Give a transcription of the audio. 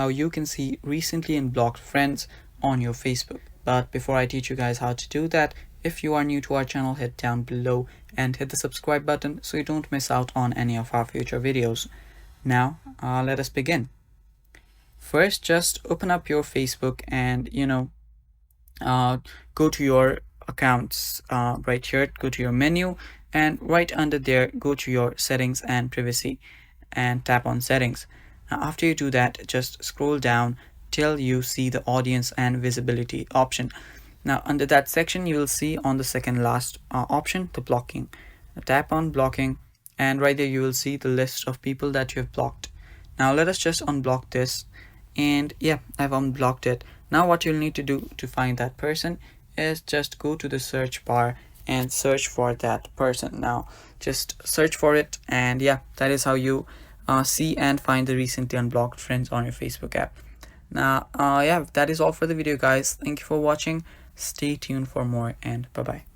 how you can see recently unblocked friends on your Facebook. But before I teach you guys how to do that, if you are new to our channel, head down below and hit the subscribe button so you don't miss out on any of our future videos. Now, let us begin. First, just open up your Facebook and go to your accounts right here, go to your menu, and right under there go to your settings and privacy and tap on settings. Now after you do that, just scroll down till you see the audience and visibility option. Now under that section you will see on the second last option, the blocking. Tap on blocking, and right there you will see the list of people that you have blocked. Now let us just unblock this, and yeah, I've unblocked it. Now what you'll need to do to find that person is just go to the search bar and search for that person. Now just search for it, and yeah, that is how you see and find the recently unblocked friends on your Facebook app. Now yeah, that is all for the video, guys. Thank you for watching. Stay tuned for more, and bye bye.